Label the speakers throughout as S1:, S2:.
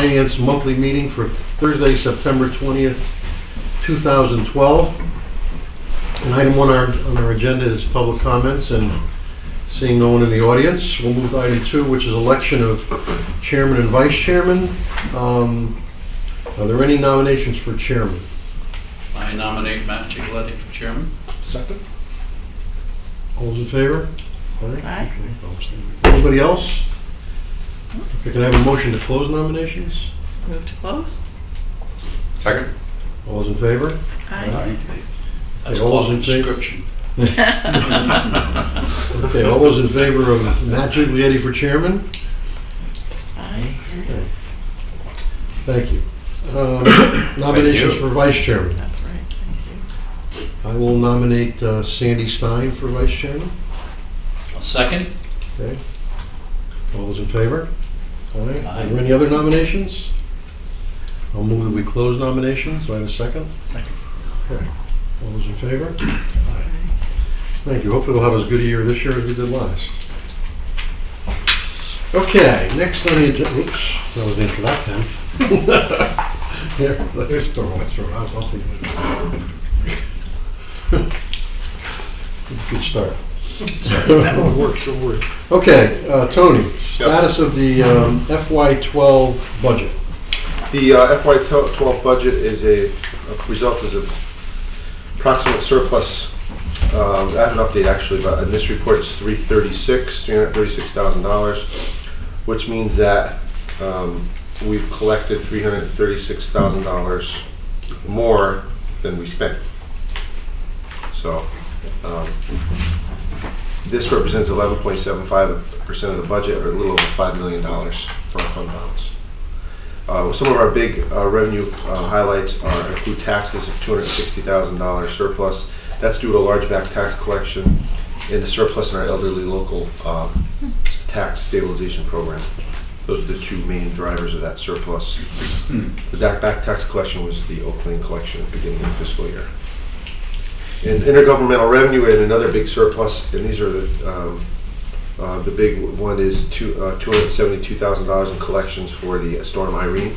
S1: Finance monthly meeting for Thursday, September 20th, 2012. And item 1 on our agenda is public comments, and seeing no one in the audience, we'll move to item 2, which is election of chairman and vice chairman. Are there any nominations for chairman?
S2: I nominate Matt Giglietti for chairman.
S3: Second.
S1: All those in favor?
S4: Aye.
S1: Okay. Anybody else? Okay, can I have a motion to close nominations?
S4: Move to close.
S3: Second.
S1: All those in favor?
S4: Aye.
S2: That's
S1: all those
S2: called
S1: in favor?
S2: description.
S1: Okay, all those in favor of Matt Giglietti for chairman?
S4: Aye.
S1: Okay. Thank you. Nominations for vice chairman.
S4: That's right, thank you.
S1: I will nominate Sandy Stein for vice chairman.
S2: A second?
S1: Okay. All those in favor? All right.
S2: Aye.
S1: Are there any other nominations? I'll move that we close nominations. Do I have a second?
S2: Second.
S1: Okay. All those in favor? Thank you. Hopefully we'll have as good a year this year as we did last. Okay, next on the agenda. Oops, that was in for that pen. Here, let's throw it. I'll take it. Good start.
S3: That one works, so work.
S1: Okay, Tony, status of the FY12 budget.
S5: The FY12 budget is a result is a approximate surplus. I have an update actually, but in this report it's $336,000, which means that we've collected $336,000 more than we spent. So this represents 11.75% of the budget, or a little over $5 million for our fund balance. Some of our big revenue highlights include taxes of $260,000 surplus. That's due to a large back tax collection and the surplus in our elderly local tax stabilization program. Those are the two main drivers of that surplus. The back tax collection was the Oakland collection at the beginning of the fiscal year. In intergovernmental revenue, we had another big surplus, and these are the big one is $272,000 in collections for the Storm Irene.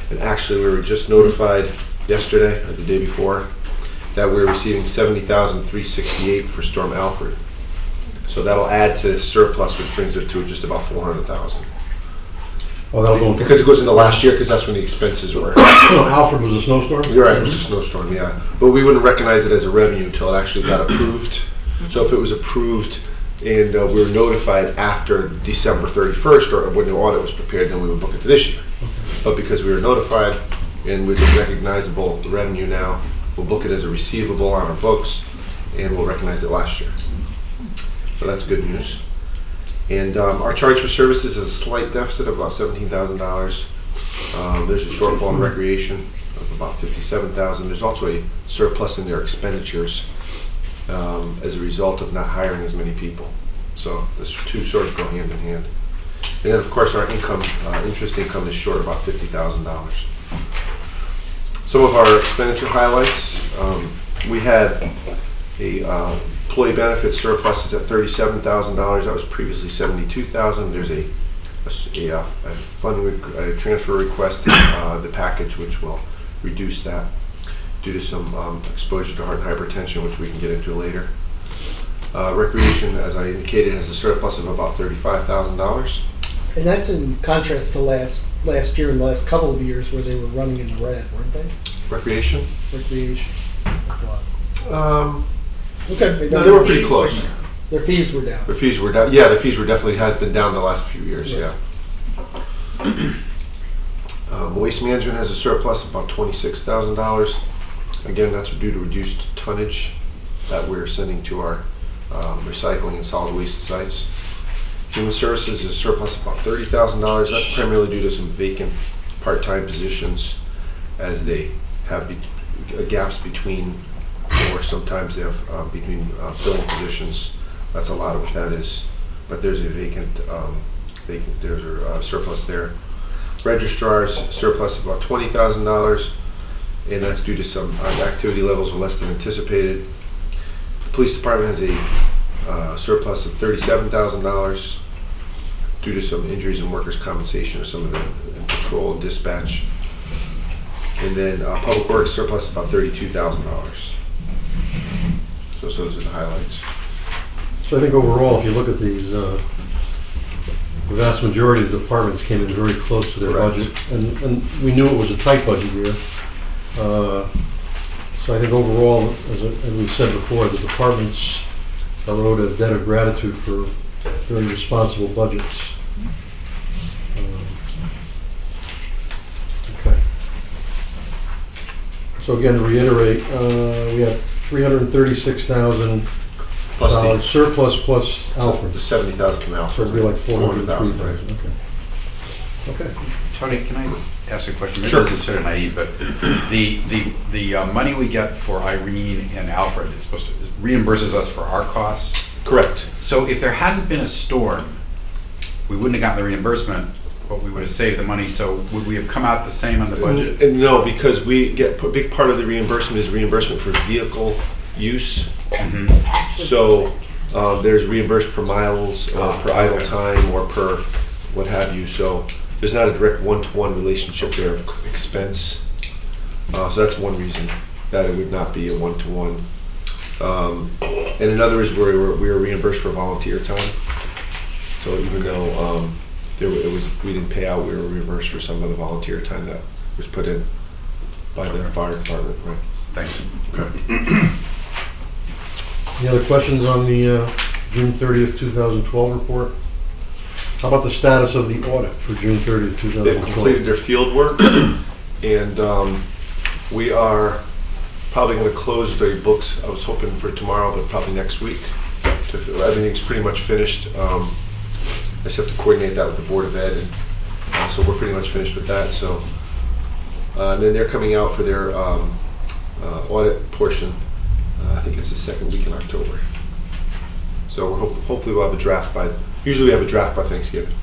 S5: And actually, we were just notified yesterday or the day before that we're receiving $70,368 for Storm Alfred. So that'll add to this surplus, which brings it to just about $400,000.
S1: Oh, that'll go
S5: Because it goes into last year, because that's when the expenses were.
S1: Alfred was a snowstorm?
S5: You're right, it was a snowstorm, yeah. But we wouldn't recognize it as a revenue until it actually got approved. So if it was approved and we were notified after December 31st, or when the audit was prepared, then we would book it to this year. But because we were notified and it's recognizable revenue now, we'll book it as a receivable on our books, and we'll recognize it last year. So that's good news. And our charge for services is a slight deficit of about $17,000. There's a shortfall in recreation of about $57,000. There's also a surplus in their expenditures as a result of not hiring as many people. So the two sort of go hand in hand. And then of course our income, interest income is short about $50,000. Some of our expenditure highlights, we had a employee benefits surplus is at $37,000. That was previously $72,000. There's a transfer request in the package, which will reduce that due to some exposure to heart and hypertension, which we can get into later. Recreation, as I indicated, has a surplus of about $35,000.
S6: And that's in contrast to last year and the last couple of years where they were running in the red, weren't they?
S5: Recreation?
S6: Recreation.
S5: Okay. No, they were pretty close.
S6: Their fees were down.
S5: The fees were down. Yeah, the fees were definitely has been down the last few years.
S6: Yes.
S5: Yeah. Waste management has a surplus of about $26,000. Again, that's due to reduced tonnage that we're sending to our recycling and solid waste sites. Human services is a surplus of about $30,000. That's primarily due to some vacant part-time positions, as they have gaps between, or sometimes they have between filling positions. That's a lot of what that is. But there's a there's a surplus there. Registrars surplus of about $20,000, and that's due to some activity levels were less than anticipated. The police department has a surplus of $37,000 due to some injuries in workers' compensation or some of the patrol and dispatch. And then public works surplus about $32,000. So those are the highlights.
S1: So I think overall, if you look at these, the vast majority of the departments came in very close to their
S5: Correct.
S1: budget. And we knew it was a tight budget year. So I think overall, as we said before, the departments are owed a debt of gratitude for very responsible budgets. Okay. So again, to reiterate, we have $336,000
S5: Plus
S1: surplus plus Alfred.
S5: the 70,000 from
S1: So
S5: Alfred.
S1: it'd be like
S5: 400,000, right?
S1: Okay. Okay.
S3: Tony, can I ask a question? Maybe
S5: Sure.
S3: this is sort of naive, but the money we get for Irene and Alfred is supposed to reimburses us for our costs.
S5: Correct.
S3: So if there hadn't been a storm, we wouldn't have gotten the reimbursement, but we would have saved the money. So would we have come out the same on the budget?
S5: And no, because we get a big part of the reimbursement is reimbursement for vehicle use.
S3: Mhm.
S5: So there's reimbursed per miles, per idle
S3: okay.
S5: time, or per what have you. So there's not a direct one-to-one relationship there of expense. So that's one reason that it would not be a one-to-one. And another is we were reimbursed for volunteer time. So even though we didn't pay out, we were reimbursed for some of the volunteer time that was put in by the fire department. Right.
S3: Thanks.
S1: Any other questions on the June 30th, 2012 report? How about the status of the audit for June 30th, 2012?
S5: They've completed their field work, and we are probably going to close the books. I was hoping for tomorrow, but probably next week. Everything's pretty much finished. I just have to coordinate that with the Board of Ed, and so we're pretty much finished with that. So, and then they're coming out for their audit portion. I think it's the second week in October. So we're hopefully we'll have a draft by. Usually we have a draft by Thanksgiving.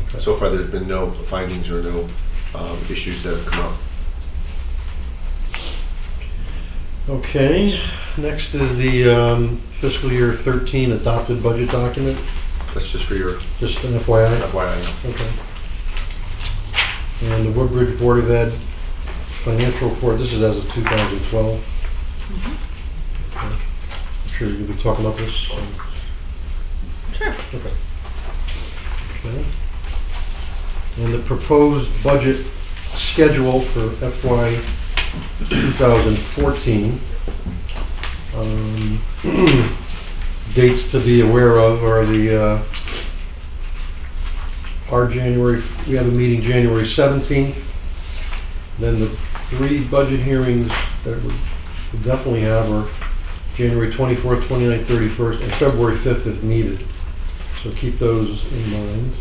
S1: Okay.
S5: So far, there's been no findings or no issues that have come up.
S1: Okay, next is the fiscal year 13 adopted budget document,
S5: That's just for your
S1: just an FYI.
S5: FYI.
S1: Okay. And the Woodbridge Board of Ed financial report, this is as of 2012. Okay. I'm sure you'll be talking about this.
S4: Sure.
S1: Okay. Okay. And the proposed budget schedule for FY 2014. Dates to be aware of are we have a meeting January 17th. Then the 3 budget hearings that we'll definitely have are January 24th, 29th, 31st, and February 5th if needed. So keep those in mind.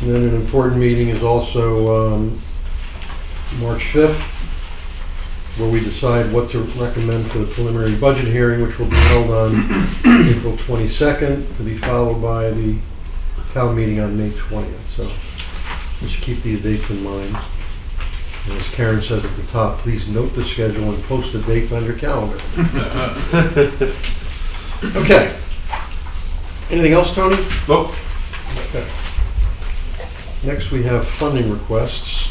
S1: And then an important meeting is also March 5th, where we decide what to recommend for the preliminary budget hearing, which will be held on April 22nd, to be followed by the town meeting on May 20th. So just keep these dates in mind. And as Karen says at the top, please note the schedule and post the dates on your calendar. Okay. Anything else, Tony?
S5: Nope.
S1: Okay. Next, we have funding requests.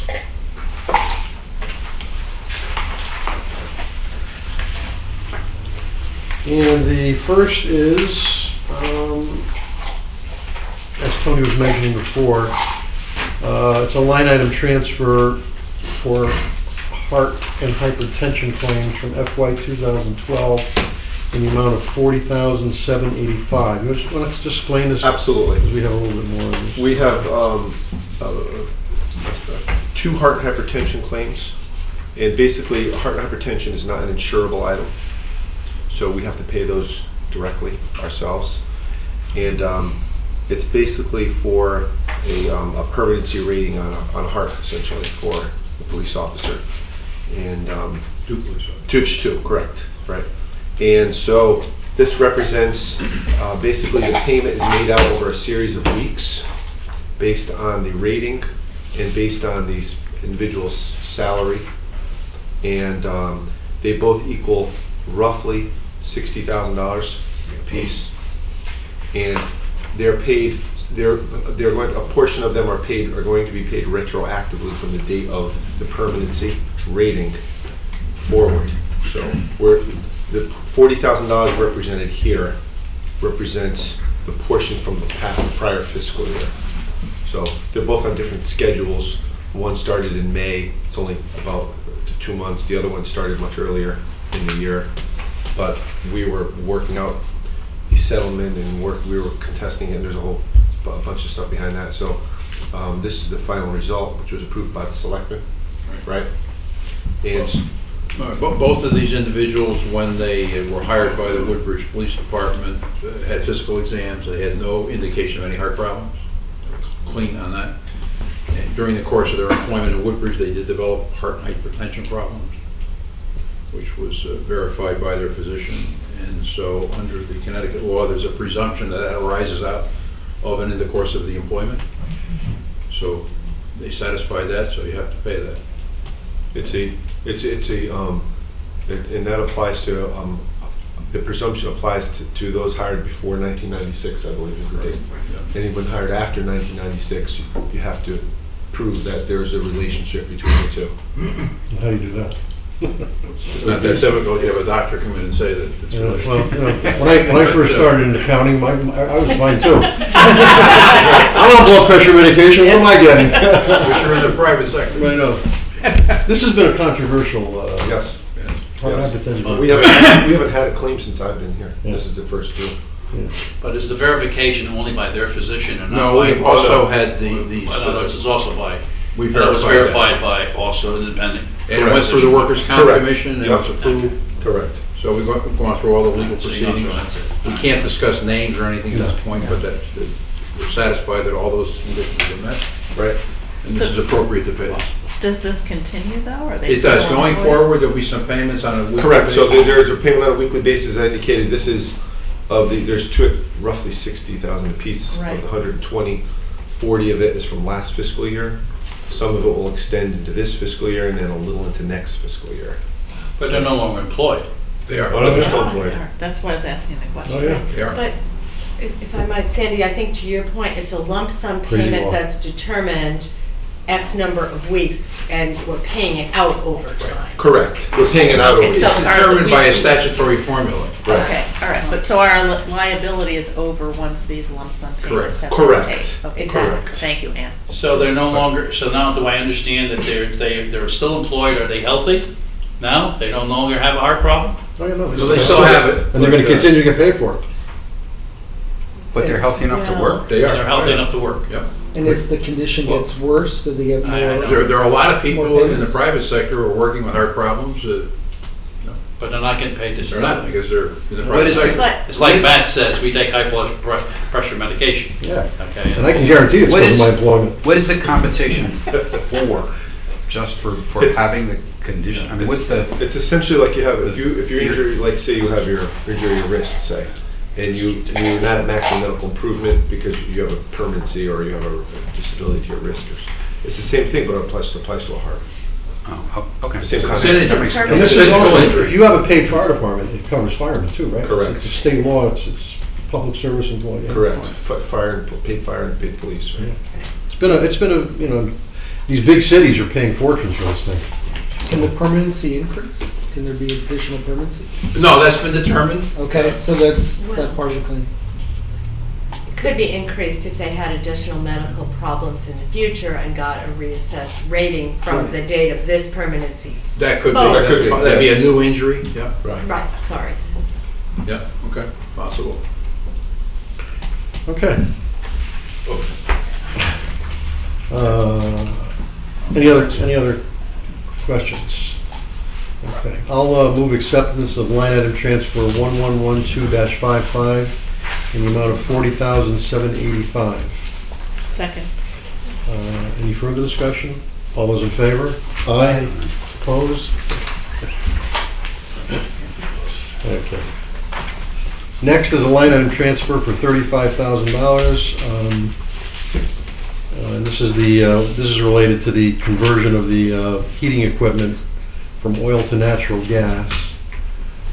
S1: And the first is, as Tony was mentioning before, it's a line item transfer for heart and hypertension claims from FY 2012 in the amount of $40,785. You want to just explain this?
S5: Absolutely.
S1: Because we have a little bit more on this.
S5: We have 2 heart hypertension claims, and basically heart hypertension is not an insurable item, so we have to pay those directly ourselves. And it's basically for a permanency rating on a heart, essentially, for a police officer. And
S1: 2 police officers.
S5: 2, correct, right. And so this represents, basically the payment is made out over a series of weeks based on the rating and based on these individuals' salary. And they both equal roughly $60,000 a piece. And they're paid a portion of them are going to be paid retroactively from the date of the permanency rating forward. So the $40,000 represented here represents the portion from the prior fiscal year. So they're both on different schedules. One started in May, it's only about 2 months. The other one started much earlier in the year. But we were working out the settlement and we were contesting it, and there's a whole bunch of stuff behind that. So this is the final result, which was approved by the selectmen, right? And
S7: Both of these individuals, when they were hired by the Woodbridge Police Department, had physical exams. They had no indication of any heart problems. Clean on that. And during the course of their employment in Woodbridge, they did develop heart and hypertension problems, which was verified by their physician. And so under the Connecticut law, there's a presumption that arises out of and in the course of the employment. So they satisfied that, so you have to pay that.
S5: and that applies to, the presumption applies to those hired before 1996, I believe is the date. Anyone hired after 1996, you have to prove that there's a relationship between the two.
S1: How do you do that?
S7: It's not that difficult. You have a doctor come in and say that it's
S1: Yeah,
S7: really.
S1: well, when I first started in accounting, I was fine too. I'm on blood pressure medication, what am I getting?
S7: But you're in the private sector.
S1: I know. This has been a controversial,
S5: Yes.
S1: heart
S5: Yes.
S1: hypertension.
S5: We haven't had a claim since I've been here. This is the first two.
S2: But is the verification only by their physician and not
S7: No,
S2: by?
S7: we've also had these.
S2: In other words, it's also by,
S7: We
S2: it was
S7: verified
S2: verified by also independent.
S7: And it went through the Workers' Comp
S5: Correct.
S7: Commission, and it
S5: Yep.
S7: was approved.
S5: Correct.
S7: So we've gone through all the legal
S2: So you don't
S7: proceedings.
S2: know, that's it.
S7: We can't discuss names or anything at this point, but that we're satisfied that all those conditions are met,
S5: Right.
S7: and this is appropriate to pay.
S4: Does this continue though, or are they?
S7: It does.
S4: still
S7: Going
S4: employed?
S7: forward, there'll be some payments on a weekly basis.
S5: Correct, so there's a payment on a weekly basis, I indicated, this is there's roughly 60,000 apiece of
S4: Right.
S5: the 120, 40 of it is from last fiscal year. Some of it will extend into this fiscal year and then a little into next fiscal year.
S2: But they're no longer employed.
S7: They are.
S5: Oh, no, they're still
S4: Oh,
S5: employed.
S4: they are. That's why I was asking the question.
S1: Oh, yeah.
S7: They are.
S8: But if I might, Sandy, I think to your point, it's a lump sum
S1: Crazy
S8: payment
S1: law.
S8: that's determined X number of weeks, and we're paying it out over time.
S5: Correct, we're paying it out over
S4: And
S7: It's
S4: so-
S5: years.
S7: determined by a statutory formula.
S5: Right.
S4: Okay, all right, but so our liability is over once these lump sum payments have been paid?
S5: Correct.
S4: Okay,
S5: Correct.
S4: thank you, Ann.
S2: So they're no longer, so now do I understand that they're still employed? Are they healthy now? They no longer have a heart problem?
S1: Oh, yeah, no,
S7: So they still have it.
S1: And they're gonna continue to get paid for it.
S3: But they're healthy enough to work?
S7: They are.
S2: They're healthy enough to work?
S7: Yep.
S6: And if the condition gets worse, do they get more?
S2: I know.
S7: There are a lot of people
S6: More
S7: in the
S6: payments.
S7: private sector who are working with heart problems.
S2: But they're not getting paid this.
S7: They're not, because they're in the
S3: What
S7: private
S3: is it?
S7: sector.
S8: But
S2: It's like Matt says, we take high blood pressure medication,
S1: Yeah.
S2: okay?
S1: And I can guarantee it's
S3: What
S1: because of
S3: is-
S1: my employment.
S3: What is the compensation for? Just for
S5: It's-
S3: having the condition? I mean, what's the,
S5: It's essentially like you have, if you're injured, like say you have your injury your wrist, say, and you're not at maximum medical improvement because you have a permanency or you have a disability to your wrist. It's the same thing, but it applies to a heart.
S3: oh, okay.
S5: Same
S7: It's
S5: concept.
S7: an
S3: That
S7: injury.
S3: makes sense.
S1: And this is
S7: Physical
S1: also,
S7: injury.
S1: if you have a paid fire department, it covers firemen too, right?
S5: Correct.
S1: It's a state law, it's public service employee. yeah.
S5: Correct. Fire and paid police. Right?
S1: It's been a, these big cities are paying fortunes for this thing.
S6: Can the permanency increase? Can there be additional permanency?
S7: No, that's been determined.
S6: Okay, so that's that part of the claim.
S8: it could be increased if they had additional medical problems in the future and got a reassessed rating from
S6: Right.
S8: the date of this permanency.
S7: That could be.
S8: Oh.
S5: That could be,
S7: That'd be
S5: yes.
S7: a new injury. Yeah,
S5: Right.
S8: Right, sorry.
S7: yeah, okay, possible.
S1: Okay. Any other questions? Okay, I'll move acceptance of line item transfer 1112-55 in the amount of $40,785.
S4: Second.
S1: Any further discussion? All those in favor? Aye. Opposed? Okay. Next is a line item transfer for $35,000. And this is related to the conversion of the heating equipment from oil to natural gas.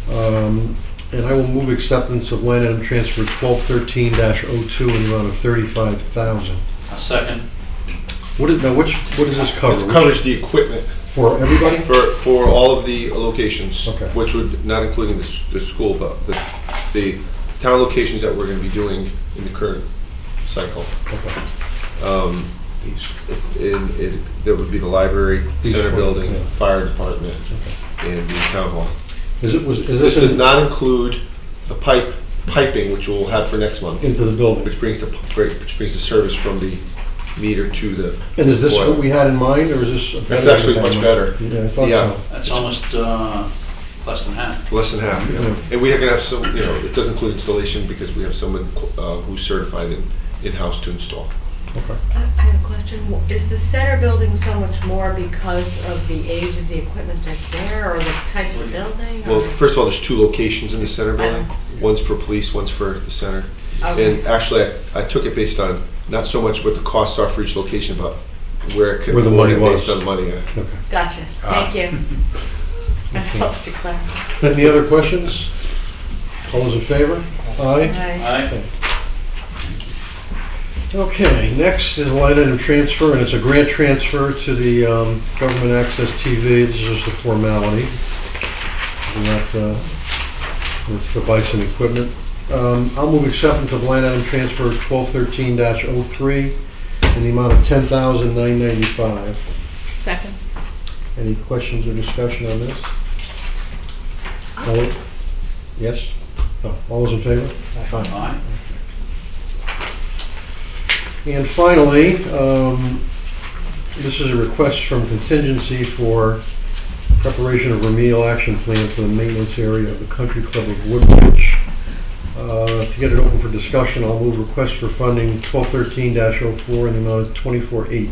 S1: And And I will move acceptance of line item transfer 1213-02 in the amount of $35,000.
S2: A second.
S1: What is this cover?
S5: This covers the equipment
S1: For everybody?
S5: for all of the locations,
S1: Okay.
S5: which would, not including the school, but the town locations that we're gonna be doing in the current cycle.
S1: Okay.
S5: There would be the library,
S1: These
S5: center
S1: four,
S5: building,
S1: yeah.
S5: fire department, and the town hall.
S1: Is
S5: This
S1: this
S5: does not include the piping, which we'll have for next month,
S1: into the building?
S5: which brings the service from the meter to the.
S1: And is this
S5: boiler.
S1: what we had in mind, or is this?
S5: That's actually much better.
S1: Yeah, I thought
S5: Yeah.
S1: so.
S2: That's almost less than half.
S5: Less than half, yeah.
S1: Yeah.
S5: And we are gonna have some, it doesn't include installation because we have someone who's certified in-house to install.
S1: Okay.
S8: I have a question. Is the center building so much more because of the age of the equipment that's there, or the type of building?
S5: Well,
S8: or-
S5: first of all, there's two locations in the center building. One's for police, one's for the center.
S8: Okay.
S5: And actually, I took it based on not so much what the costs are for each location, but where it can
S1: Where the
S5: afford
S1: money
S5: it based
S1: was.
S5: on money. Yeah.
S1: Okay.
S8: Gotcha. Thank you. That helps to clarify.
S1: Any other questions? All those in favor? Aye.
S2: Aye.
S1: Okay, next is a line item transfer, and it's a grant transfer to the Government Access TV. This is just a formality. It's the Bison equipment. I'll move acceptance of line item transfer 1213-03 in the amount of $10,995.
S4: Second.
S1: Any questions or discussion on this? Yes? No. All those in favor?
S2: Aye.
S1: And finally, this is a request from contingency for preparation of remedial action plan for the maintenance area of the Country Club of Woodbridge. To get it open for discussion, I'll move request for funding 1213-04 in the amount of $24,800.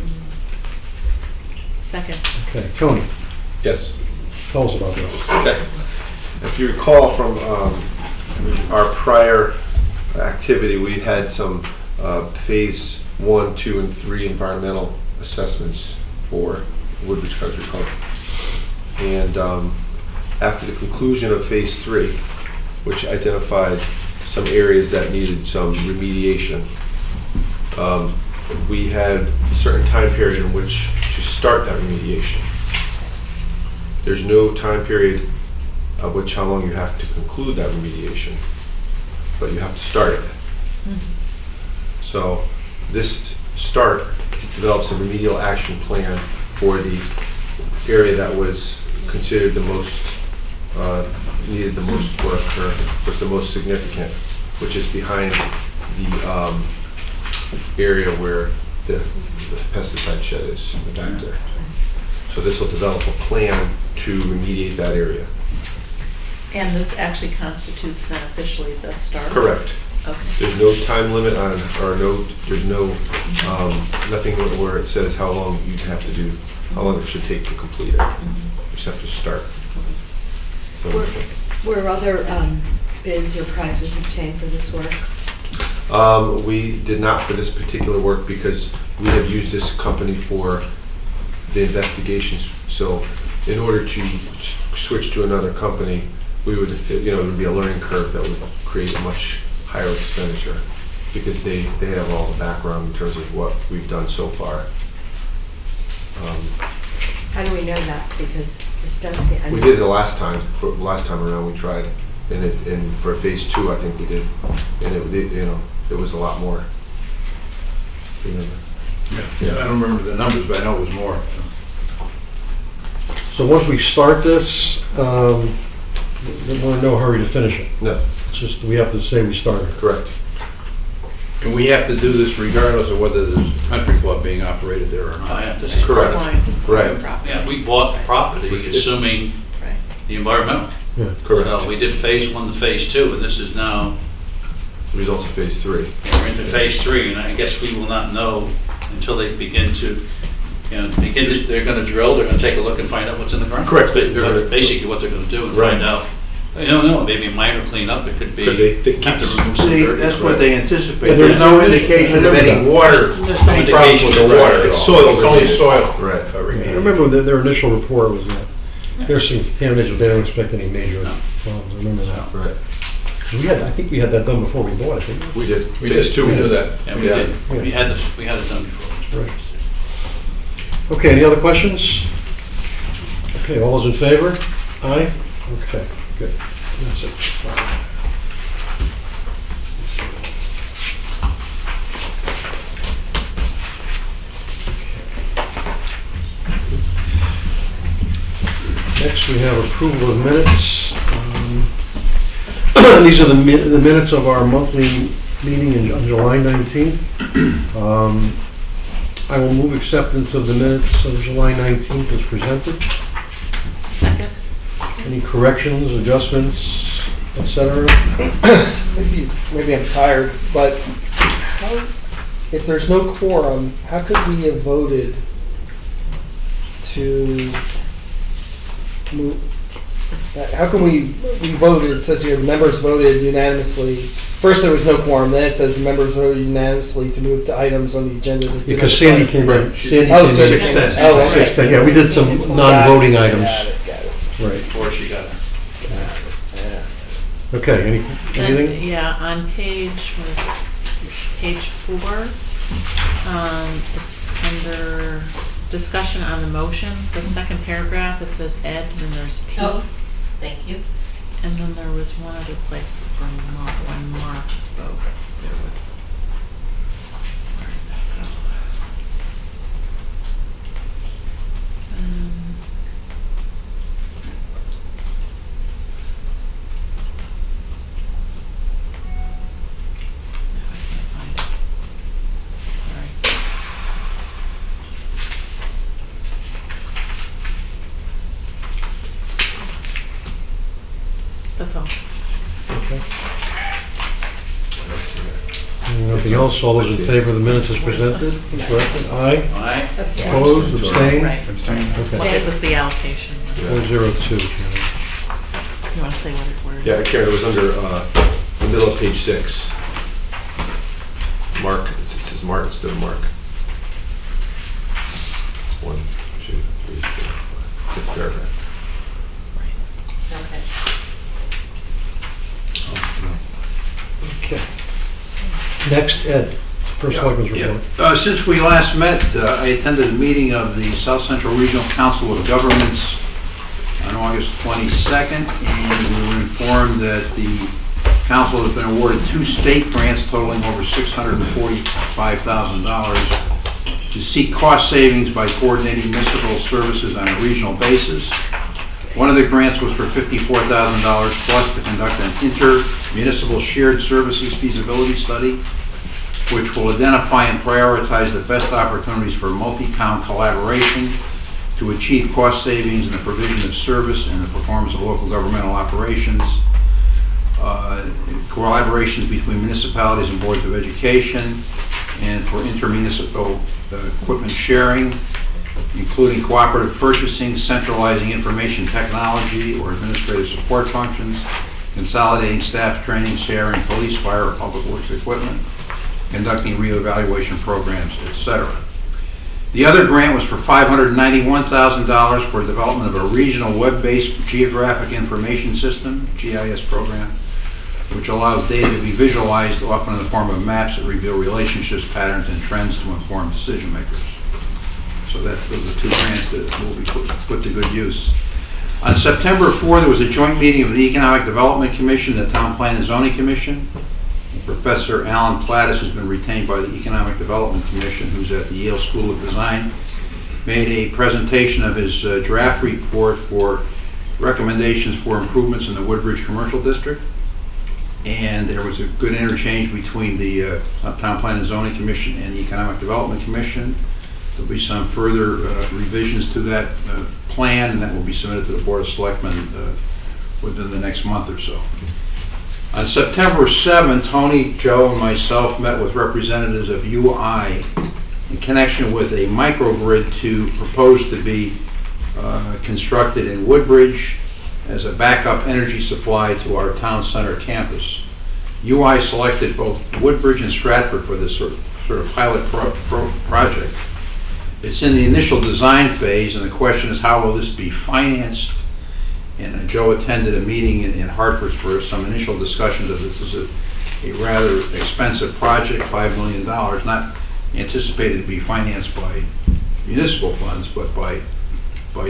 S4: Second.
S1: Okay, Tony,
S5: Yes.
S1: tell us about this.
S5: Okay. If you recall from our prior activity, we had some phase 1, 2, and 3 environmental assessments for Woodbridge Country Club. And after the conclusion of phase 3, which identified some areas that needed some remediation, we had a certain time period in which to start that remediation. There's no time period of which how long you have to conclude that remediation, but you have to start it. So this start develops a remedial action plan for the area that was considered the most, needed the most work, or was the most significant, which is behind the area where the pesticide shed is in the back there. So this will develop a plan to remediate that area.
S4: And this actually constitutes then officially the start?
S5: Correct.
S4: Okay.
S5: There's no time limit on, or there's no, nothing where it says how long you'd have to do, how long it should take to complete it. You just have to start. So,
S8: Were other bids or prizes obtained for this work?
S5: we did not for this particular work because we have used this company for the investigations. So in order to switch to another company, we would, it would be a learning curve that would create a much higher expenditure because they have all the background in terms of what we've done so far.
S8: How do we know that? Because this does seem.
S5: We did it the last time. For last time around, we tried, and for phase 2, I think we did, and it was a lot more.
S7: Yeah, I don't remember the numbers, but I know it was more.
S1: So once we start this, we're in no hurry to finish it.
S5: No,
S1: It's just, we have to say we started.
S5: correct.
S7: And we have to do this regardless of whether there's a country club being operated there or
S2: Oh,
S7: not.
S2: yeah, this is
S5: Correct.
S4: Compliance is
S5: Right.
S4: proper.
S2: Yeah, we bought the property
S5: It's-
S2: assuming
S4: Right.
S2: the environmental.
S5: Correct.
S2: So we did phase 1 to phase 2, and this is now,
S5: Results of phase 3.
S2: we're into phase 3, and I guess we will not know until they begin to, they're gonna drill, they're gonna take a look and find out what's in the ground.
S5: Correct.
S2: That's basically what they're gonna do, and
S5: Right.
S2: find out. I don't know, maybe a minor cleanup, it could be.
S5: Could be. They keep
S2: have to
S5: the-
S2: remove some
S7: See,
S2: dirt.
S7: that's what they anticipate.
S1: Yeah,
S7: There's no
S1: there's-
S7: indication of any
S1: remember
S7: water,
S2: There's no
S7: any problems
S2: indication
S7: with the
S2: of that
S7: water
S2: at
S7: at
S5: It's
S7: all.
S5: soil
S7: It's only
S5: remediation.
S7: soil.
S5: Right.
S1: I
S7: remediation.
S1: remember their initial report was that there's some contamination, but they don't expect any major problems. I remember that.
S5: Right.
S1: I think we had that done before we bought it, didn't we?
S5: We did.
S7: We
S5: Phase
S7: did,
S5: two.
S7: we knew that.
S2: Yeah, we
S5: Yeah.
S2: did. We had it done before.
S1: Right. Okay, any other questions? Okay, all those in favor? Aye? Okay, good. That's it. Next, we have approval of minutes. These are the minutes of our monthly meeting on July 19th. I will move acceptance of the minutes of July 19th as presented.
S4: Second?
S1: Any corrections, adjustments, etc.?
S6: Maybe I'm tired, but if there's no quorum, how could we have voted to move? How can we voted, it says here, the members voted unanimously. First there was no quorum, then it says the members voted unanimously to move to items on the agenda. That did
S1: Because
S6: not
S1: Sandy
S6: start.
S1: came in. Sandy
S6: Oh,
S1: came in.
S6: Sandy
S2: came in.
S1: 6:10.
S6: Oh, okay.
S1: 6:10, yeah, we did some non-voting items.
S6: Got it.
S1: Right.
S2: Before she got her.
S1: Okay, anything?
S4: And, yeah, on page 4, it's under discussion on the motion, the second paragraph, it says Ed, and then there's T.
S9: Oh, thank you.
S4: And then there was one other place from Mark, when Mark spoke, there was. Where did that go? Now I can't find it. Sorry. That's all.
S1: Okay. Nothing else? All those in favor of the minutes as presented? Corrected? Aye?
S2: All right?
S1: Opposed? Abstained?
S4: Right.
S3: Abstain.
S1: Okay.
S4: Well, it was the allocation.
S5: Yeah.
S1: 402.
S4: You want to say where it
S5: Yeah,
S4: is?
S5: Karen, it was under the middle of page 6. Mark, it says Mark instead of Mark. 1, 2, 3, 4, 5. Fifth paragraph.
S9: Okay.
S1: Okay. Next, Ed, First Selectman's report.
S7: Since we last met, I attended a meeting of the South Central Regional Council of Governments on August 22nd, and we were informed that the council has been awarded 2 state grants totaling over $645,000 to seek cost savings by coordinating municipal services on a regional basis. One of the grants was for $54,000 plus to conduct an inter-municipal shared services feasibility study, which will identify and prioritize the best opportunities for multi-town collaboration to achieve cost savings in the provision of service and the performance of local governmental operations, collaborations between municipalities and boards of education, and for intermunicipal equipment sharing, including cooperative purchasing, centralizing information technology or administrative support functions, consolidating staff training, sharing police, fire, or public works equipment, conducting reevaluation programs, etc. The other grant was for $591,000 for development of a regional web-based geographic information system, GIS program, which allows data to be visualized, often in the form of maps that reveal relationships, patterns, and trends to inform decision makers. So those are 2 grants that will be put to good use. On September 4, there was a joint meeting of the Economic Development Commission, the Town Plan and Zoning Commission. Professor Alan Plattis, who's been retained by the Economic Development Commission, who's at the Yale School of Design, made a presentation of his draft report for recommendations for improvements in the Woodbridge Commercial District. And there was a good interchange between the Town Plan and Zoning Commission and the Economic Development Commission. There'll be some further revisions to that plan, and that will be submitted to the Board of Selectmen within the next month or so. On September 7, Tony, Joe, and myself met with representatives of UI in connection with a microgrid to propose to be constructed in Woodbridge as a backup energy supply to our town center campus. UI selected both Woodbridge and Stratford for this sort of pilot project. It's in the initial design phase, and the question is, how will this be financed
S3: And Joe attended a meeting in Hartford for some initial discussions of this is a rather expensive project, $5 million, not anticipated to be financed by municipal funds, but by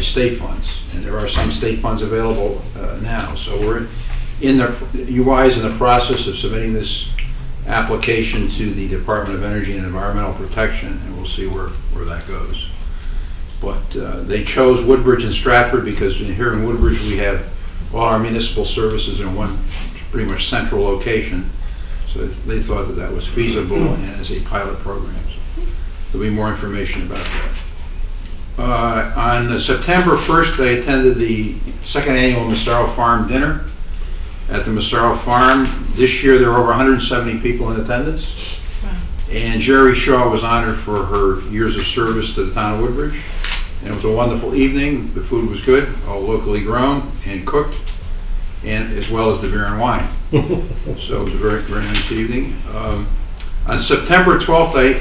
S3: state funds. And there are some state funds available now. So we're UI is in the process of submitting this application to the Department of Energy and Environmental Protection, and we'll see where that goes. But they chose Woodbridge and Stratford because here in Woodbridge we have all our municipal services in one pretty much central location. So they thought that was feasible and as a pilot program. So there'll be more information about that. On September 1st, I attended the second annual Massaro Farm Dinner at the Massaro Farm. This year there were over 170 people in attendance.
S4: Wow.
S3: And Jerry Shaw was honored for her years of service to the town of Woodbridge. And it was a wonderful evening. The food was good, all locally grown and cooked, and as well as the beer and wine. So it was a very, very nice evening. On September 12th, I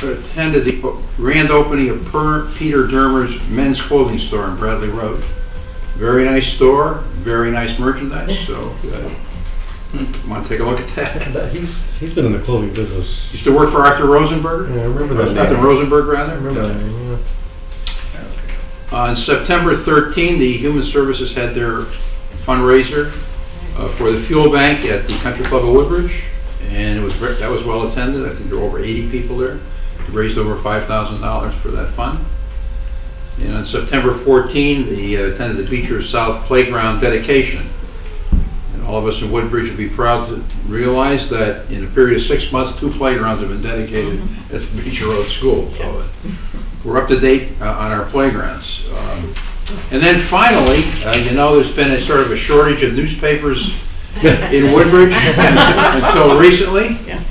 S3: attended the grand opening of Peter Dermer's men's clothing store on Bradley Road. Very nice store, very nice merchandise. So, want to take a look at that?
S1: He's been in the clothing business.
S3: Used to work for Arthur Rosenberger.
S1: Yeah, I remember that.
S3: Arthur Rosenberg, rather.
S1: I remember that name, yeah.
S3: On September 13, the Human Services had their fundraiser for the fuel bank at the Country Club of Woodbridge, and that was well attended. I think there were over 80 people there. They raised over $5,000 for that fund. And on September 14, they attended the Beecher South Playground dedication. And all of us in Woodbridge would be proud to realize that in a period of 6 months, 2 playgrounds have been dedicated at the Beecher Road School. So we're up to date on our playgrounds. And then finally, there's been a sort of a shortage of newspapers in Woodbridge until recently.
S4: Yeah.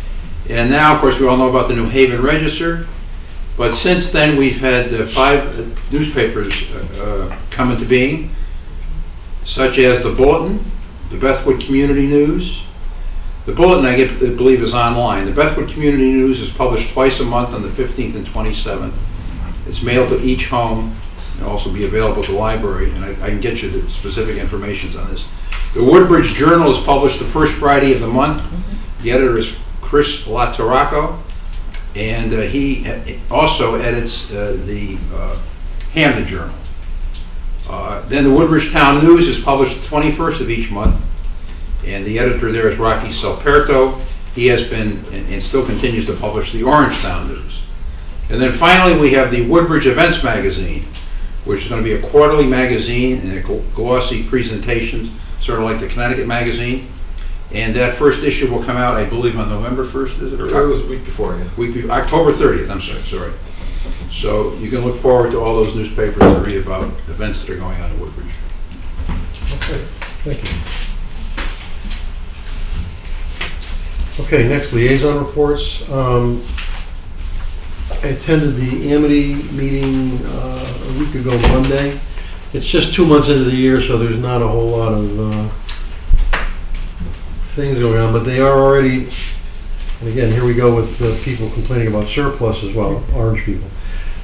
S3: And now, of course, we all know about the New Haven Register. But since then, we've had 5 newspapers come into being, such as the Bulletin, the Bethwood Community News. The Bulletin, I believe, is online. The Bethwood Community News is published twice a month on the 15th and 27th. It's mailed to each home. It'll also be available at the library, and I can get you the specific information on this. The Woodbridge Journal is published the first Friday of the month. The editor is Chris Latorraco, and he also edits the Hamden Journal. Then the Woodbridge Town News is published the 21st of each month, and the editor there is Rocky Salperto. He has been and still continues to publish the Orangetown News. And then finally we have the Woodbridge Events Magazine, which is going to be a quarterly magazine and a glossy presentation, sort of like the Connecticut Magazine. And that first issue will come out, I believe, on November 1st, is it?
S5: It was a week before, yeah.
S3: October 30th, I'm sorry. So you can look forward to all those newspapers to read about events that are going on in Woodbridge.
S1: Okay, thank you. Okay, next, liaison reports. I attended the Amity meeting a week ago Monday. It's just 2 months into the year, so there's not a whole lot of things going on, but they are already, and again, here we go with people complaining about surplus as well, orange people.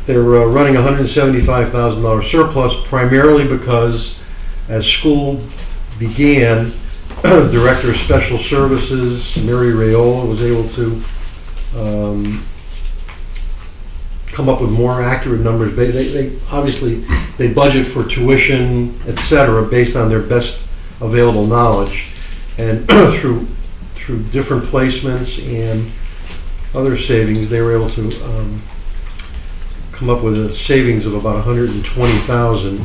S1: They're running $175,000 surplus primarily because as school began, Director of Special Services, Mary Rayola, was able to come up with more accurate numbers. They obviously they budget for tuition, etc., based on their best available knowledge, and through different placements and other savings, they were able to come up with a savings of about $120,000.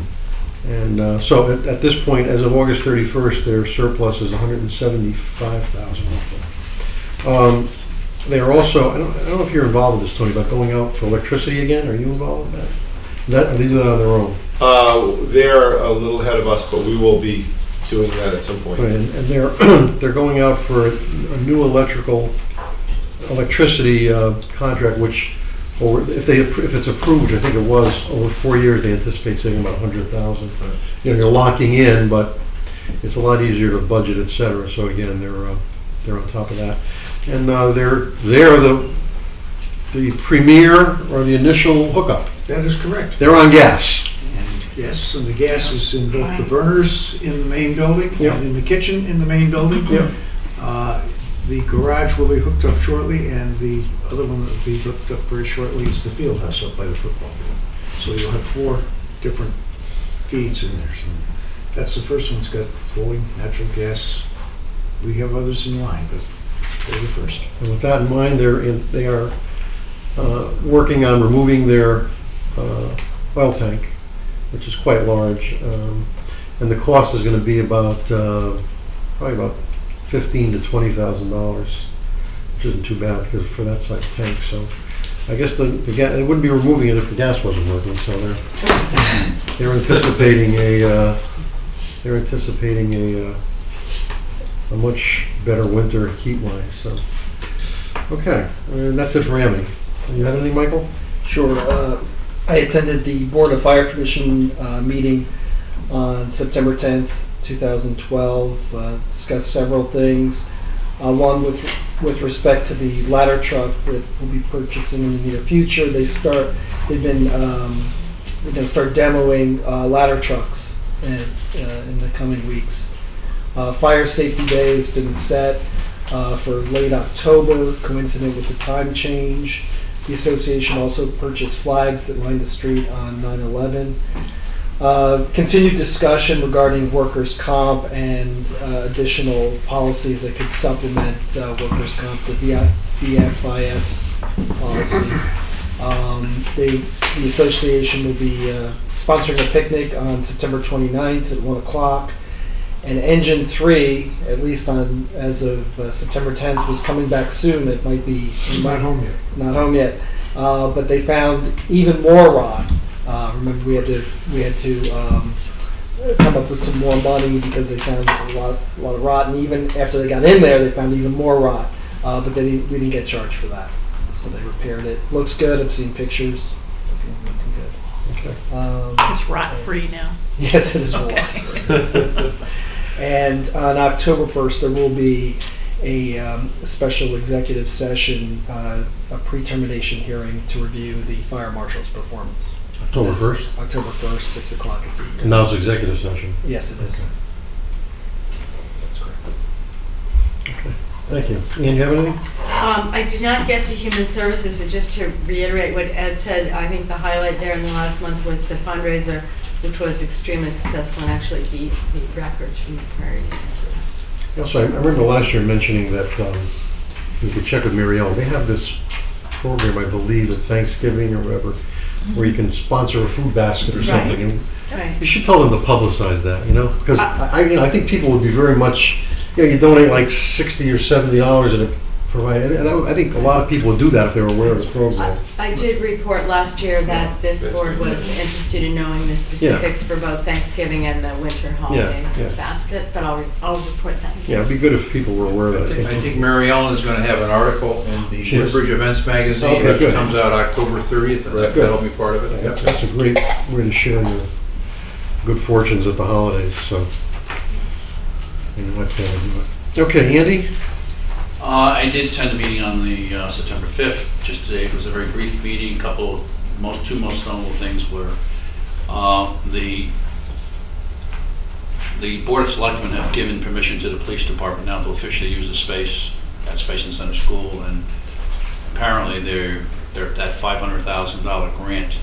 S1: And so at this point, as of August 31st, their surplus is $175,000 roughly. They are also, I don't know if you're involved with this, Tony, but going out for electricity again. Are you involved with that? They do that on their own.
S5: They're a little ahead of us, but we will be doing that at some point.
S1: Right, and they're going out for a new electricity contract, which, or if it's approved, I think it was over 4 years, they anticipate saving about $100,000. You're locking in, but it's a lot easier to budget, etc. So again, they're on top of that. And they're the premier or the initial hookup.
S9: That is correct.
S1: They're on gas.
S9: Yes, and the gas is in both the burners in the main building
S1: Yep.
S9: and in the kitchen in the main building.
S1: Yep.
S9: The garage will be hooked up shortly, and the other one that will be hooked up very shortly is the field house up by the football field. So you'll have 4 different feeds in there. So that's the first one. It's got flowing natural gas. We have others in line, but they're the first.
S1: And with that in mind, they are working on removing their oil tank, which is quite large, and the cost is going to be about probably about $15,000 to $20,000, which isn't too bad because for that size tank. So I guess the gas, they wouldn't be removing it if the gas wasn't working. So they're anticipating a much better winter heat-wise. So okay, and that's it for Amy. You have anything, Michael?
S6: Sure. I attended the Board of Fire Commission meeting on September 10th, 2012. Discussed several things. One with respect to the ladder truck that we'll be purchasing in the near future. They've been going to start demoing ladder trucks in the coming weeks. Fire Safety Day has been set for late October, coincident with the time change. The association also purchased flags that line the street on 9/11. Continued discussion regarding workers' comp and additional policies that could supplement workers' comp, the VFIS policy. The association will be sponsoring a picnic on September 29th at 1 o'clock. And Engine 3, at least as of September 10th, was coming back soon. It might be
S9: Not home yet.
S6: Not home yet, but they found even more rot. Remember, we had to come up with some more money because they found a lot of rot, and even after they got in there, they found even more rot. But we didn't get charged for that, so they repaired it. Looks good. I've seen pictures. Looking good.
S1: Okay.
S4: It's rot-free now.
S6: Yes, it is rot.
S4: Okay.
S6: And on October 1st, there will be a special executive session, a pre-termination hearing to review the fire marshal's performance.
S1: October
S6: That's
S1: 1st?
S6: October 1st, 6 o'clock at the...
S1: And now it's executive session.
S6: Yes, it is. That's correct.
S1: Okay. Thank you. Ian, you have anything?
S8: I did not get to Human Services, but just to reiterate what Ed said, I think the highlight there in the last month was the fundraiser, which was extremely successful and actually beat records from the prior years.
S1: Also, I remember last year mentioning that we could check with Mary Ellen. They have this program, I believe, at Thanksgiving or whatever, where you can sponsor a food basket or
S8: Right.
S1: something. And
S8: Right.
S1: you should tell them to publicize that, because I think people would be very much, you donate like $60 or $70 and it provide. I think a lot of people would do that if they were aware of the program.
S8: I did report last year that this board was interested in knowing the specifics for both Thanksgiving and the winter holiday
S1: yeah.
S8: baskets, but I'll report that.
S1: Yeah, it'd be good if people were aware of that.
S3: I think Mary Ellen is going to have an article in the
S1: She is?
S3: Woodbridge Events magazine,
S1: Okay,
S3: which
S1: good.
S3: comes out October 30th, and
S1: Right.
S3: that'll be part of it.
S1: That's a great way to share your good fortunes at the holidays, so. And let them do it. Okay, Andy?
S2: I did attend a meeting on the September 5th. Just today, it was a very brief meeting. Two most notable things were the Board of Selectmen have given permission to the police department now to officially use the space at Space and Center School, and apparently that $500,000 grant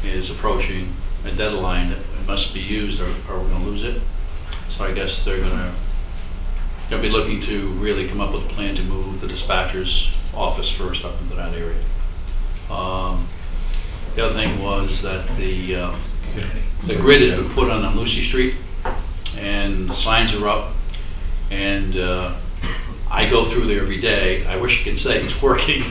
S2: is approaching a deadline that it must be used, or we're going to lose it. So I guess they'll be looking to really come up with a plan to move the dispatcher's office first up into that area. The other thing was that the grid has been put on Lucy Street, and the signs are up, and I go through there every day. I wish I could say it's working,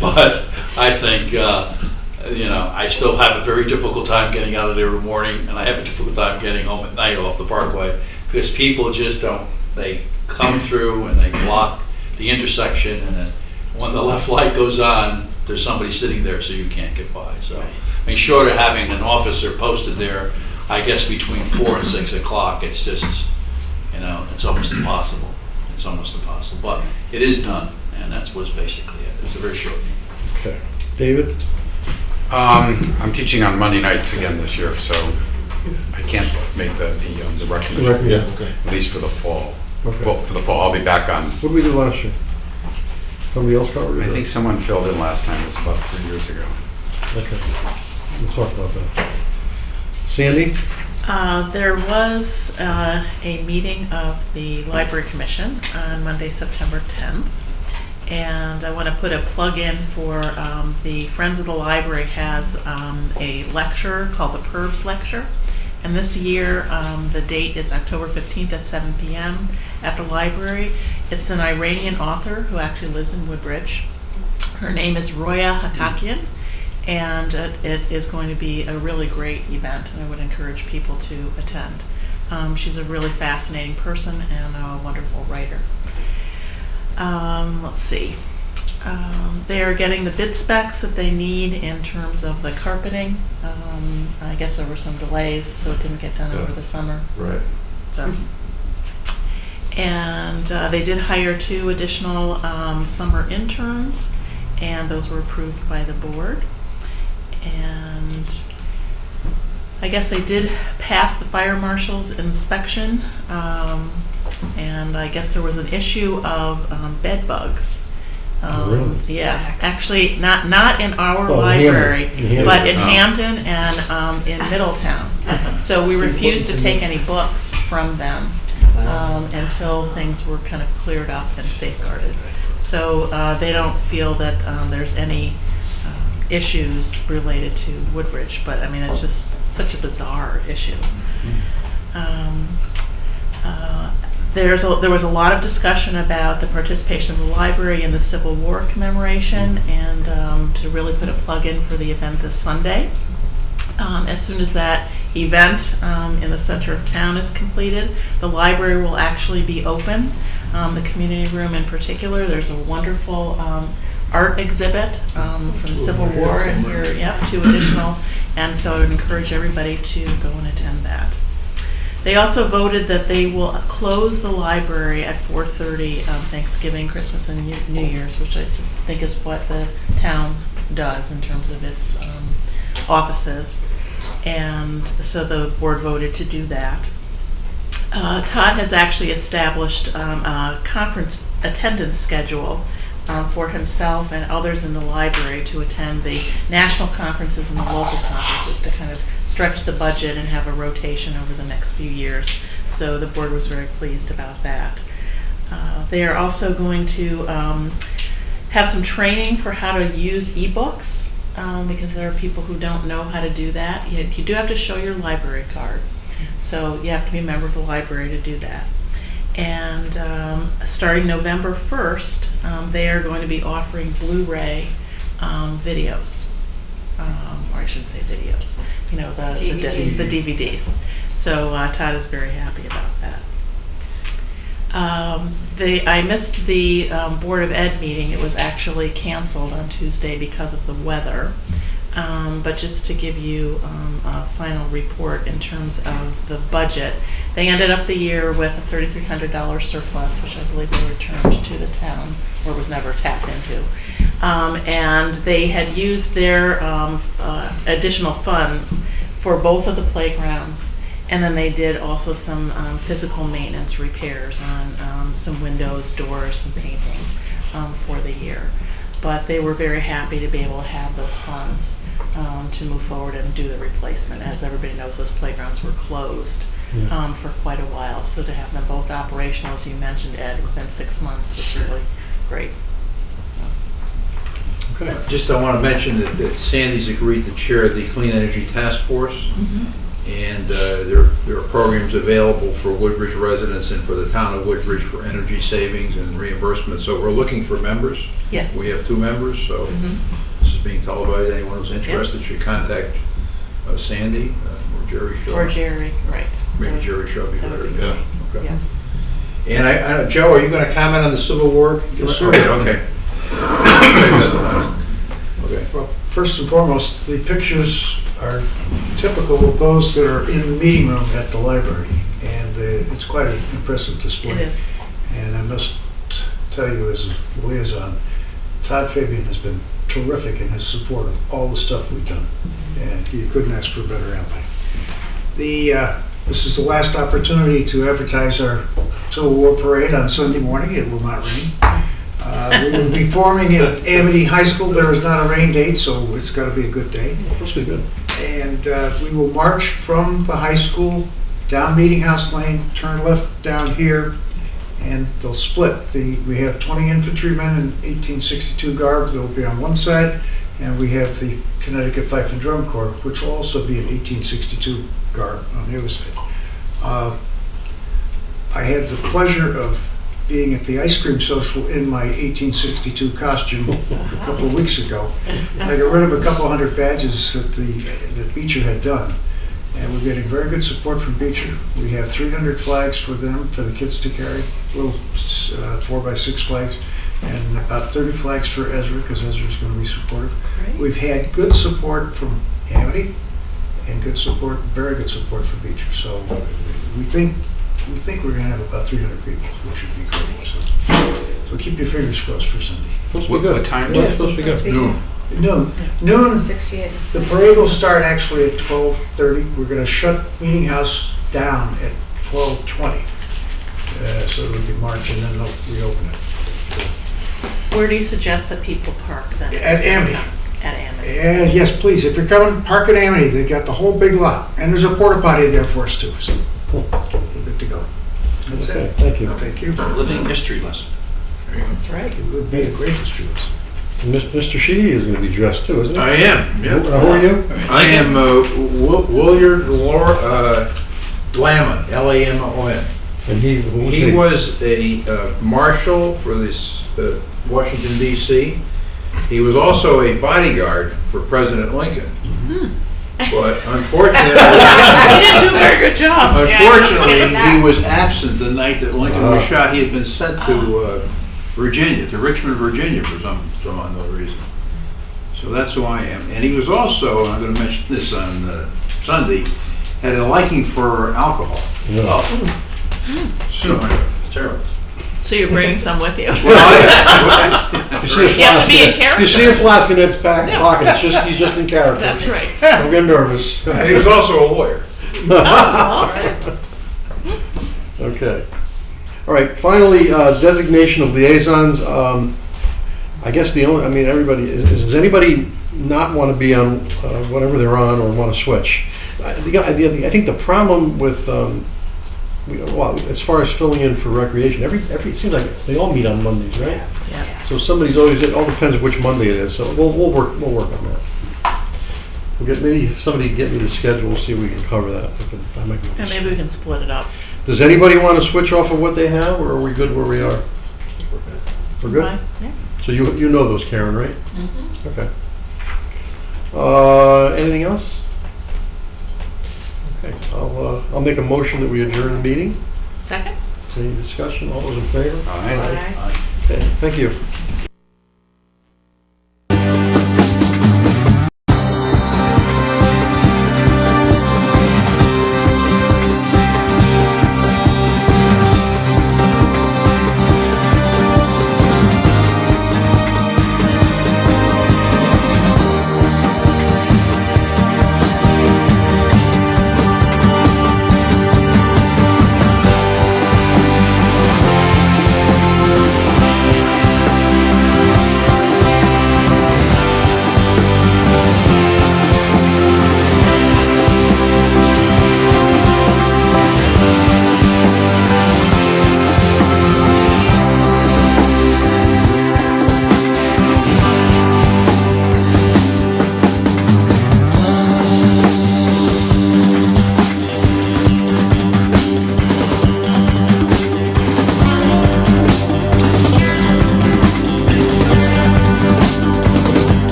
S2: but I think I still have a very difficult time getting out of there in the morning, and I have a difficult time getting home at night off the Parkway, because people just don't. They come through and they block the intersection, and then when the left light goes on, there's somebody sitting there, so you can't get by. So, I mean, short of having an officer posted there, I guess between 4 and 6 o'clock, it's just, it's almost impossible. It's almost impossible, but it is done, and that's what's basically it. It's a very short meeting.
S1: Okay. David?
S10: I'm teaching on Monday nights again this year, so I can't make the recognition,
S1: Yeah, okay.
S10: at least for the fall.
S1: Okay.
S10: Well, for the fall, I'll be back on.
S1: What did we do last year? Somebody else covered it?
S10: I think someone filled in last time, it was about 3 years ago.
S1: Okay, we'll talk about that. Sandy?
S4: There was a meeting of the Library Commission on Monday, September 10th. And I want to put a plug in for the Friends of the Library has a lecture called the Purves Lecture. And this year, the date is October 15th at 7 p.m. at the library. It's an Iranian author who actually lives in Woodbridge. Her name is Roya Hakakian, and it is going to be a really great event, and I would encourage people to attend. She's a really fascinating person and a wonderful writer. Let's see. They are getting the bid specs that they need in terms of the carpeting. I guess there were some delays, so it didn't get done over the summer.
S1: Right.
S4: So, and they did hire 2 additional summer interns, and those were approved by the board. And I guess they did pass the fire marshal's inspection, and I guess there was an issue of bed bugs.
S1: Really?
S4: Yeah, actually, not in our
S1: Oh, in
S4: library,
S1: Hampton. In Hampton.
S4: but in
S10: Oh.
S4: Hampton and in Middletown. So we refused to take any books from them until things were kind of cleared up and safeguarded. So they don't feel that there's any issues related to Woodbridge, but I mean, it's just such a bizarre issue. There was a lot of discussion about the participation of the library in the Civil War commemoration, and to really put a plug in for the event this Sunday. As soon as that event in the center of town is completed, the library will actually be open. The community room in particular, there's a wonderful art exhibit from the Civil War, and here, 2 additional, and so I would encourage everybody to go and attend that. They also voted that they will close the library at 4:30 on Thanksgiving, Christmas, and New Year's, which I think is what the town does in terms of its offices. And so the board voted to do that. Todd has actually established a conference attendance schedule for himself and others in the library to attend the national conferences and the local conferences to kind of stretch the budget and have a rotation over the next few years. So the board was very pleased about that. They are also going to have some training for how to use ebooks because there are people who don't know how to do that. You do have to show your library card. So you have to be a member of the library to do that. And starting November 1st, they are going to be offering Blu-ray videos. Or I shouldn't say videos, the discs, the DVDs. So Todd is very happy about that. I missed the Board of Ed meeting. It was actually canceled on Tuesday because of the weather. But just to give you a final report in terms of the budget, they ended up the year with a $3,300 surplus, which I believe they returned to the town, or was never tapped into. And they had used their additional funds for both of the playgrounds, and then they did also some physical maintenance repairs on some windows, doors, some painting for the year. But they were very happy to be able to have those funds to move forward and do the replacement. As everybody knows, those playgrounds were closed for quite a while. So to have them both operational, as you mentioned, Ed, within 6 months was really great.
S1: Okay.
S3: Just I want to mention that Sandy's agreed to chair the Clean Energy Task Force, and there are programs available for Woodbridge residents and for the town of Woodbridge for energy savings and reimbursement. So we're looking for members.
S4: Yes.
S3: We have 2 members, so this is being televised. Anyone who's interested should contact Sandy or Jerry Shaw.
S4: Or Jerry, right.
S3: Maybe Jerry Shaw would be
S4: That
S3: better.
S4: would be great.
S3: Okay.
S4: Yeah.
S3: And I Joe, are you going to comment on the Civil War?
S9: Yes, sir.
S3: Okay. Okay.
S9: Well, first and foremost, the pictures are typical of those that are in the meeting room at the library, and it's quite an impressive display.
S4: It is.
S9: And I must tell you, as a liaison, Todd Fabian has been terrific in his support of all the stuff we've done. And you couldn't ask for a better ally. This is the last opportunity to advertise our Civil War Parade on Sunday morning. It will not rain. We will be forming at Amity High School. There is not a rain date, so it's got to be a good day.
S1: That's good.
S9: And we will march from the high school down Meeting House Lane, turn left down here, and they'll split. We have 20 infantrymen in 1862 garb that will be on one side, and we have the Connecticut Fife and Drum Corps, which will also be in 1862 garb on the other side. I had the pleasure of being at the ice cream social in my 1862 costume a couple of weeks ago. And I got rid of a couple hundred badges that Beecher had done. And we're getting very good support from Beecher. We have 300 flags for them, for the kids to carry, little 4x6 flags, and about 30 flags for Ezra, because Ezra's going to be supportive.
S4: Great.
S9: We've had good support from Amity, and good support, very good support for Beecher. So we think we're going to have about 300 people, which would be great. So keep your fingers crossed for Sunday.
S1: Supposed to be good.
S10: What time
S1: Yeah,
S10: is
S1: it's supposed to be good.
S3: Noon.
S9: Noon.
S8: 68.
S9: The parade will start actually at 12:30. We're going to shut Meeting House down at 12:20, so that we can march and then they'll reopen it.
S4: Where do you suggest that people park then?
S9: At Amity.
S4: At Amity.
S9: And yes, please, if you're coming, park at Amity. They've got the whole big lot, and there's a porta potty there for us too. So we're good to go. That's
S1: Okay,
S9: it.
S1: thank you.
S9: Thank you.
S2: Living history lesson.
S4: That's right.
S9: It would be a great history lesson.
S1: Mr. Sheehy is going to be dressed too, isn't he?
S3: I am,
S1: Who
S3: yeah.
S1: are you?
S3: I am Willard Lamon, Lamon.
S1: And who was
S3: He was a marshal for this Washington, D.C. He was also a bodyguard for President Lincoln. But unfortunately,
S4: You didn't do a very good job.
S3: unfortunately, he was absent the night that Lincoln was shot. He had been sent to Virginia, to Richmond, Virginia, for some unknown reason. So that's who I am. And he was also, and I'm going to mention this on Sunday, had a liking for alcohol.
S1: No.
S3: So,
S2: It's terrible.
S4: So you're bringing some with you?
S3: well,
S1: You see a
S4: You have to
S1: flask.
S4: be in character.
S1: You see a flask in Ed's pocket.
S4: Yeah.
S1: He's just in character.
S4: That's right.
S1: Don't get nervous.
S3: and he was also a lawyer.
S4: Oh, okay.
S1: Okay. All right, finally, designation of liaisons. I guess everybody, does anybody not want to be on whatever they're on or want to switch? I think the problem with, as far as filling in for recreation, it seems like they all meet on Mondays, right?
S4: Yeah.
S1: So somebody's always, it all depends which Monday it is, so we'll work on that. Maybe if somebody get me the schedule, see if we can cover that.
S4: And maybe we can split it up.
S1: Does anybody want to switch off of what they have, or are we good where we are? We're good?
S4: Fine. Yeah.
S1: So you know those, Karen, right?
S4: Mm-hmm.
S1: Okay. Anything else? Okay, I'll make a motion that we adjourn the meeting.
S4: Second?
S1: Any discussion? All those in favor?
S10: Aye.
S1: Okay, thank you.